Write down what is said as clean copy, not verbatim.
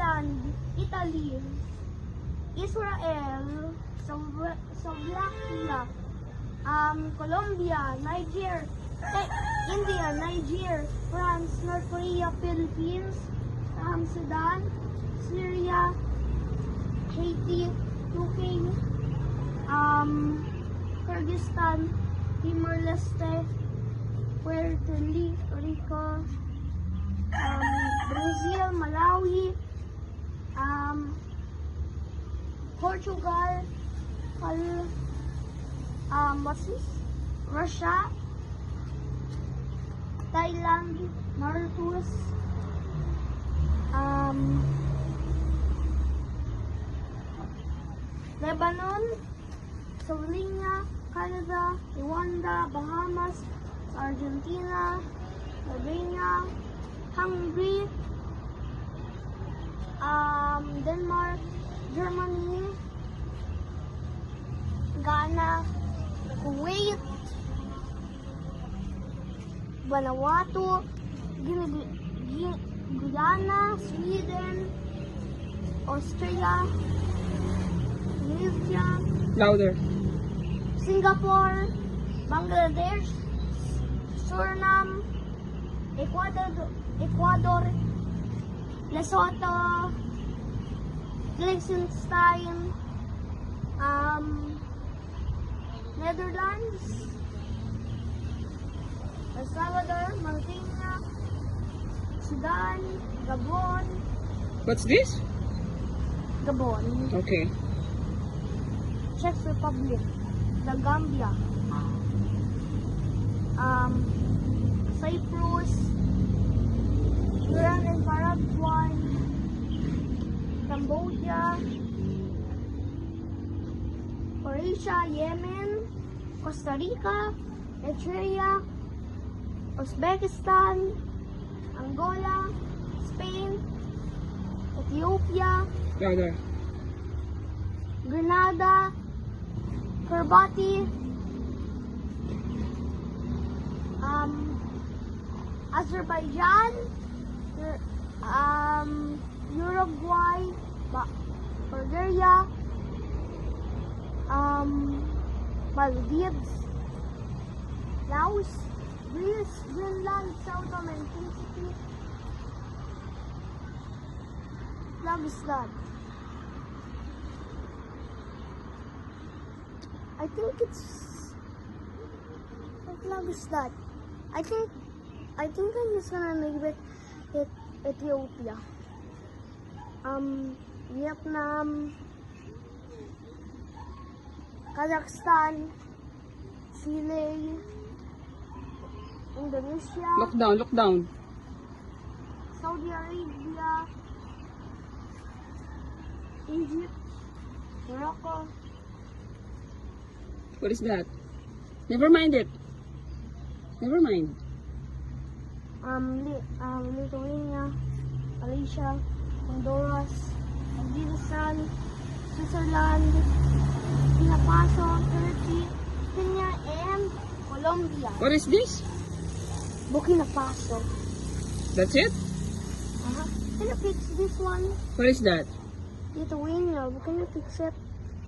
Ireland, Italy, Israel, Slovakia, Colombia, India, Niger, France, North Korea, Philippines, Sudan, Syria, Haiti, UK, Kyrgyzstan, Timor-Leste, Puerto Rico, Brazil, Malawi, Portugal, what's this? Russia, Thailand, Mauritius, Lebanon, Slovenia, Canada, Rwanda, Bahamas, Argentina, Albania, Hungary, Denmark, Germany, Ghana, Kuwait, Vanuatu, Guyana, Sweden, Australia, Malaysia, Louder. Singapore, Bangladesh, Suriname, Ecuador, Lesotho, Liechtenstein, Netherlands, El Salvador, Mauritania, Sudan, Gabon, What's this? Gabon, Okay. Czech Republic, the Gambia, Cyprus, Iran and Paraguay, Cambodia, Croatia, Yemen, Costa Rica, Eritrea, Uzbekistan, Angola, Spain, Ethiopia, Louder. Grenada, Kiribati, Azerbaijan, Uruguay, Bulgaria, Maldives, Laos, Greece, Greenland, South and Principe, Pakistan. I think it's what flag is that? I think I'm just gonna name it Ethiopia. Vietnam, Kazakhstan, Chile, Indonesia, Look down. Saudi Arabia, Egypt, Morocco, What is that? Never mind it. Never mind. Lithuania, Malaysia, Honduras, Afghanistan, Switzerland, Burkina Faso, Turkey, Kenya, and Colombia. What is this? Burkina Faso. That's it? Can you fix this one? What is that? Lithuania. Can you fix it?